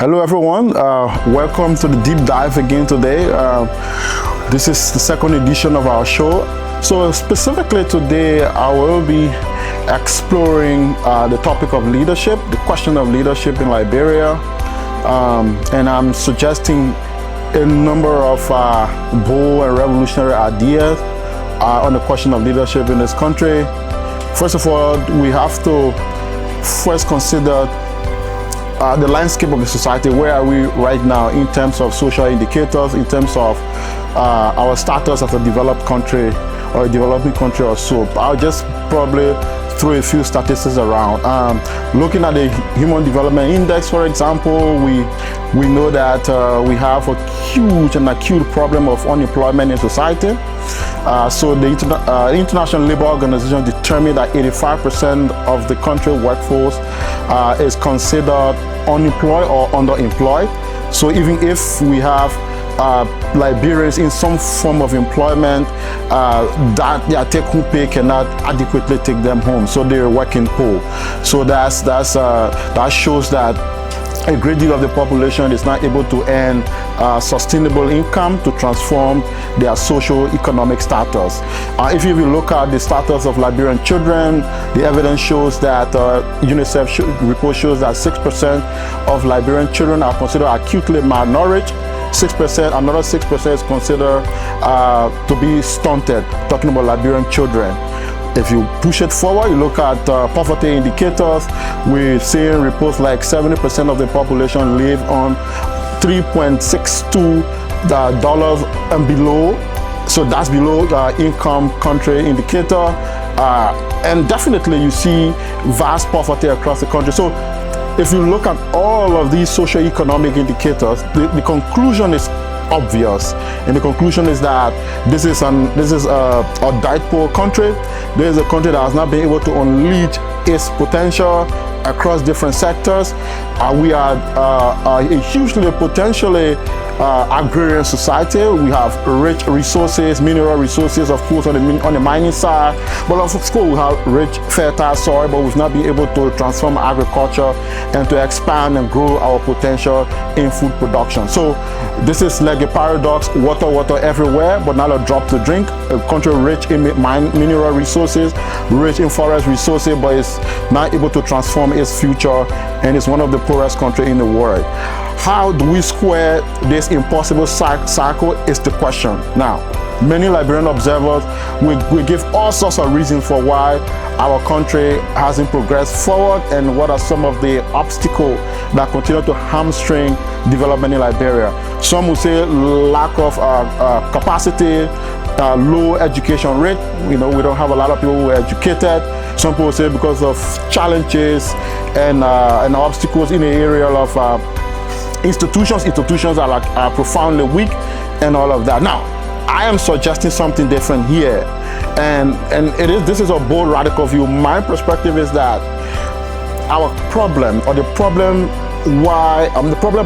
Hello everyone, welcome to the deep dive again today. This is the second edition of our show. So specifically today I will be exploring the topic of leadership, the question of leadership in Liberia, and I'm suggesting a number of bold and revolutionary ideas on the question of leadership in this country. First of all, we have to first consider the landscape of the society. Where are we right now in terms of social indicators, in terms of our status as a developed country or a developing country or so. I'll just probably throw a few statistics around. Looking at the Human Development Index, for example, we know that we have a huge and acute problem of unemployment in society. So the International Labour Organization determined that 85% of the country workforce is considered unemployed or underemployed. So even if we have Liberians in some form of employment, that their take-home pay cannot adequately take them home, so they're working poor. So that shows that a great deal of the population is not able to earn sustainable income to transform their socio-economic status. If you look at the status of Liberian children, the evidence shows that UNICEF report shows that 6% of Liberian children are considered acutely malnourished. 6%, another 6% is considered to be stunted, talking about Liberian children. If you push it forward, you look at poverty indicators, we're seeing reports like 70% of the population live on $3.62 and below. So that's below the income country indicator. And definitely you see vast poverty across the country. So if you look at all of these socio-economic indicators, the conclusion is obvious, and the conclusion is that this is a dirt poor country. This is a country that has not been able to unleash its potential across different sectors. We are a hugely potentially agrarian society. We have rich resources, mineral resources, of course, on the mining side, but of course we have rich fertile soil, but we've not been able to transform agriculture and to expand and grow our potential in food production. So this is like a paradox: water everywhere, but not a drop to drink. A country rich in mineral resources, rich in forest resources, but it's not able to transform its future, and it's one of the poorest countries in the world. How do we square this impossible cycle is the question. Now, many Liberian observers will give all sorts of reasons for why our country hasn't progressed forward and what are some of the obstacles that continue to hamstring development in Liberia. Some will say lack of capacity, low education rate. You know, we don't have a lot of people who are educated. Some people say because of challenges and obstacles in the area of institutions are profoundly weak and all of that. Now, I am suggesting something different here, and this is a bold, radical view. My perspective is that our problem, or the problem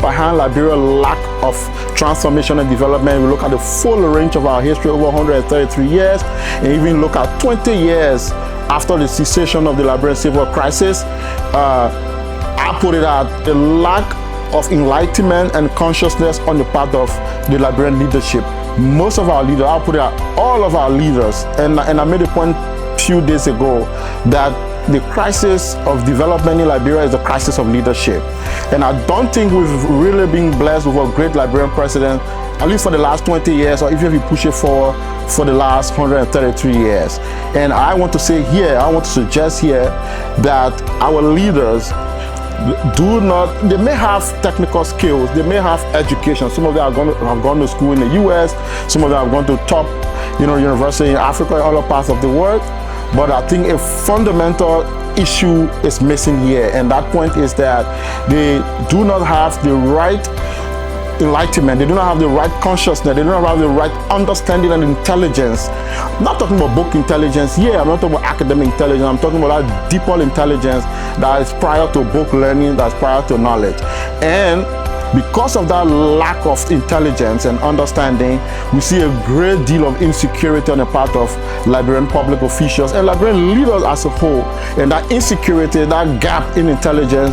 behind Liberia's lack of transformation and development, we look at the full range of our history over 133 years, and even look at 20 years after the cessation of the Liberian civil crisis. I put it at the lack of enlightenment and consciousness on the part of the Liberian leadership. Most of our leaders, I'll put it out, all of our leaders, and I made a point a few days ago that the crisis of development in Liberia is a crisis of leadership. And I don't think we've really been blessed with a great Liberian president, at least for the last 20 years, or even if you push it forward for the last 133 years. And I want to suggest here that our leaders they may have technical skills, they may have education. Some of them have gone to school in the US, some of them have gone to top university in Africa and other parts of the world. But I think a fundamental issue is missing here, and that point is that they do not have the right enlightenment, they do not have the right consciousness, they do not have the right understanding and intelligence. I'm not talking about book intelligence here, I'm not talking about academic intelligence, I'm talking about that deeper intelligence that is prior to book learning, that's prior to knowledge. And because of that lack of intelligence and understanding, we see a great deal of insecurity on the part of Liberian public officials and Liberian leaders as a whole. And that insecurity, that gap in intelligence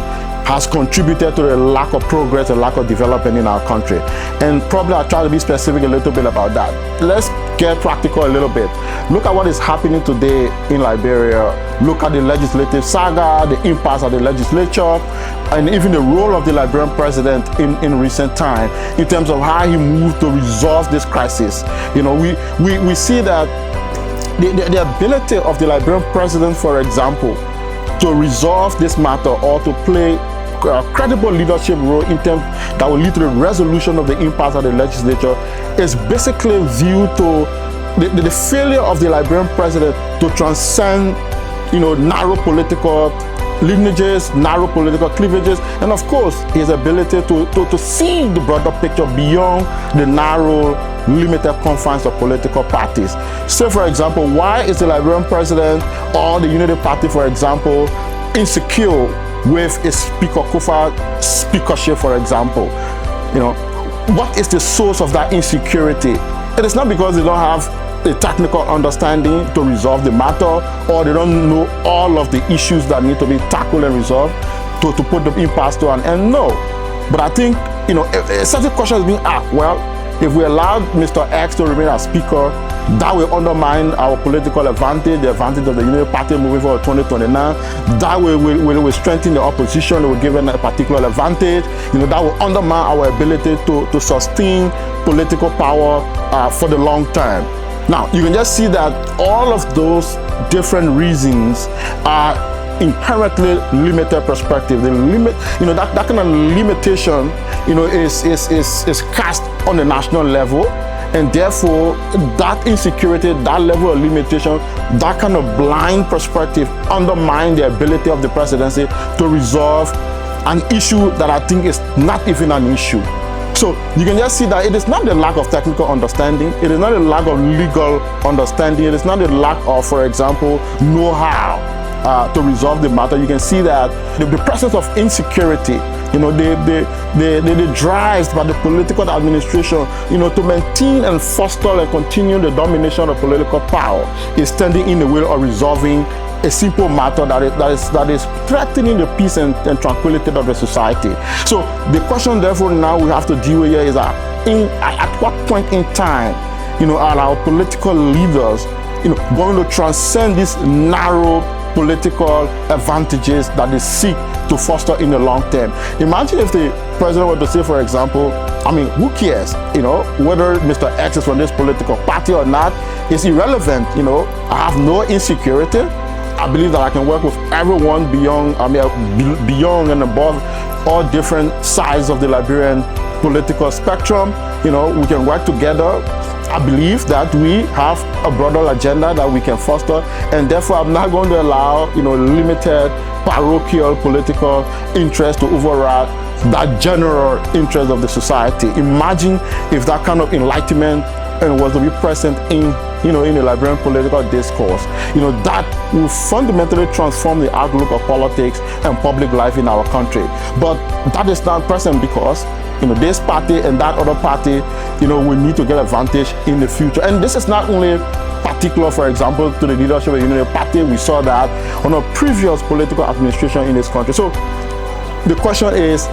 has contributed to the lack of progress and lack of development in our country. And probably I'll try to be specific a little bit about that. Let's get practical a little bit. Look at what is happening today in Liberia. Look at the legislative saga, the impasse at the legislature, and even the role of the Liberian president in recent time in terms of how he moved to resolve this crisis. You know, we see that the ability of the Liberian president, for example, to resolve this matter or to play a credible leadership role in terms that will lead to the resolution of the impasse at the legislature is basically viewed to the failure of the Liberian president to transcend, you know, narrow political lineages, narrow political cleavages, and of course his ability to see the broader picture beyond the narrow, limited confines of political parties. So for example, why is the Liberian president or the Unity Party, for example, insecure with a Speaker Kufuor speakership, for example? You know, what is the source of that insecurity? It is not because they don't have a technical understanding to resolve the matter, or they don't know all of the issues that need to be tackled and resolved to put the impasse to an end. No. But I think, you know, a certain question is being asked. Well, if we allow Mr. X to remain as speaker, that will undermine our political advantage, the advantage of the Unity Party moving forward 2029. That will strengthen the opposition, it will give them a particular advantage. You know, that will undermine our ability to sustain political power for the long term. Now, you can just see that all of those different reasons are inherently limited perspective. The limit, you know, that kind of limitation, you know, is cast on the national level, and therefore that insecurity, that level of limitation, that kind of blind perspective undermine the ability of the presidency to resolve an issue that I think is not even an issue. So you can just see that it is not the lack of technical understanding, it is not the lack of legal understanding, it is not the lack of, for example, know-how to resolve the matter. You can see that the presence of insecurity, you know, the drives by the political administration, you know, to maintain and foster and continue the domination of political power is standing in the way of resolving a simple matter that is threatening the peace and tranquility of the society. So the question, therefore, now we have to deal with here is that at what point in time, you know, are our political leaders, you know, going to transcend these narrow political advantages that they seek to foster in the long term? Imagine if the president were to say, for example, I mean, who cares, you know, whether Mr. X is from this political party or not? It's irrelevant, you know. I have no insecurity. I believe that I can work with everyone beyond and above all different sides of the Liberian political spectrum. You know, we can work together. I believe that we have a broader agenda that we can foster, and therefore I'm not going to allow, you know, limited parochial political interest to override that general interest of the society. Imagine if that kind of enlightenment was to be present in, you know, in the Liberian political discourse. You know, that will fundamentally transform the outlook of politics and public life in our country. But that is not present because, you know, this party and that other party, you know, we need to get advantage in the future. And this is not only particular, for example, to the leadership of the Unity Party. We saw that on a previous political administration in this country. So the question is,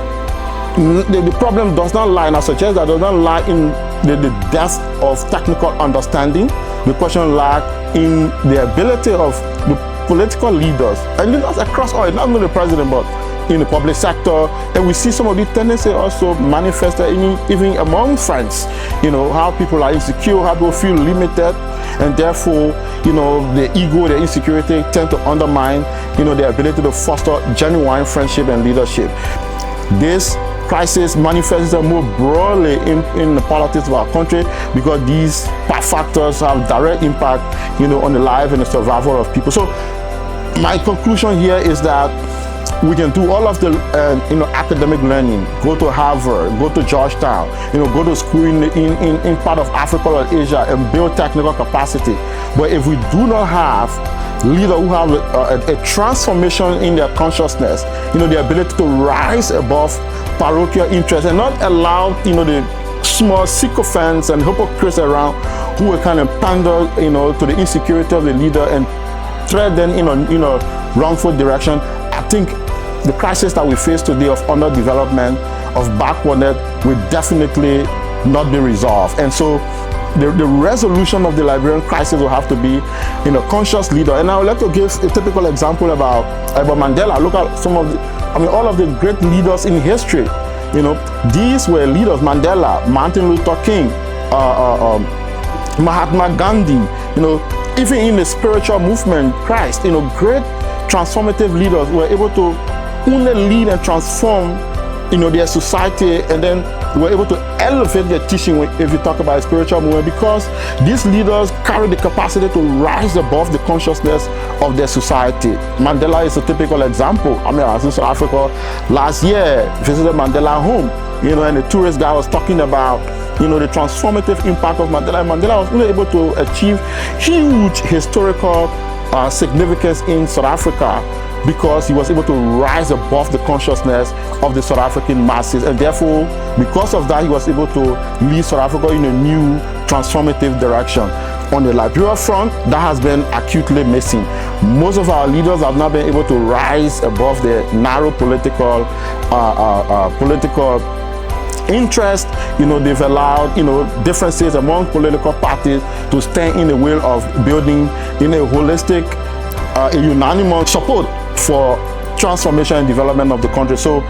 the problem does not lie, and I suggest that does not lie in the depth of technical understanding. The question lies in the ability of the political leaders, and leaders across all, not only the president, but in the public sector. And we see some of these tendencies also manifested even among friends. You know, how people are insecure, how people feel limited, and therefore, you know, the ego, the insecurity tend to undermine, you know, their ability to foster genuine friendship and leadership. This crisis manifests more broadly in the politics of our country because these factors have direct impact, you know, on the life and the survival of people. So my conclusion here is that we can do all of the you know, academic learning, go to Harvard, go to Georgetown, you know, go to school in part of Africa or Asia and build technical capacity. But if we do not have leaders who have a transformation in their consciousness, you know, the ability to rise above parochial interests and not allow, you know, the small sycophants and hypocrites around who will kind of pander, you know, to the insecurity of the leader and thread them in a, you know, wrongful direction, I think the crisis that we face today of underdevelopment, of backwardness, will definitely not be resolved. And so the resolution of the Liberian crisis will have to be in a conscious leader. And I would like to give a typical example about Mandela. Look at some of all of the great leaders in history. These were leaders: Mandela, Martin Luther King, Mahatma Gandhi, even in the spiritual movement, Christ, great transformative leaders were able to only lead and transform, their society, and then were able to elevate their teaching if you talk about a spiritual movement, because these leaders carry the capacity to rise above the consciousness of their society. Mandela is a typical example. I was in South Africa last year, visited Mandela home, and the tourist guy was talking about, the transformative impact of Mandela. And Mandela was really able to achieve huge historical significance in South Africa, because he was able to rise above the consciousness of the South African masses, and therefore, because of that, he was able to lead South Africa in a new transformative direction. On the Liberia front, that has been acutely missing. Most of our leaders have not been able to rise above the narrow political interest. They've allowed differences among political parties to stand in the way of building a holistic, a unanimous support for transformation and development of the country. So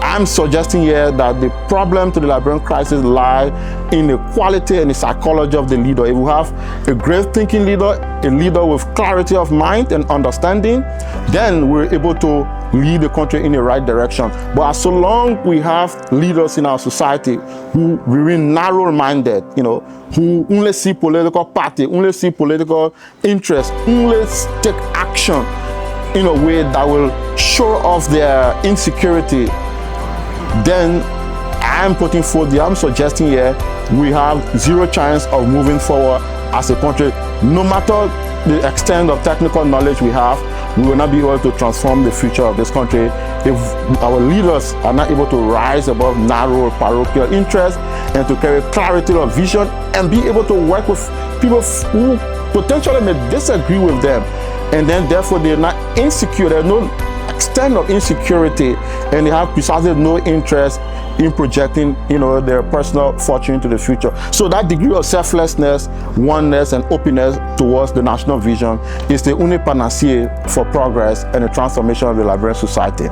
I'm suggesting here that the problem to the Liberian crisis lies in the quality and the psychology of the leader. If we have a great thinking leader, a leader with clarity of mind and understanding, then we're able to lead the country in the right direction. But as so long we have leaders in our society who remain narrow-minded, who only see political party, only see political interest, only take action in a way that will show off their insecurity, then I'm suggesting here we have zero chance of moving forward as a country. No matter the extent of technical knowledge we have, we will not be able to transform the future of this country if our leaders are not able to rise above narrow parochial interests and to carry clarity of vision and be able to work with people who potentially may disagree with them, and then therefore they're not insecure. There's no extent of insecurity, and they have precisely no interest in projecting, their personal fortune into the future. So that degree of selflessness, oneness, and openness towards the national vision is the only panacea for progress and the transformation of the Liberian society.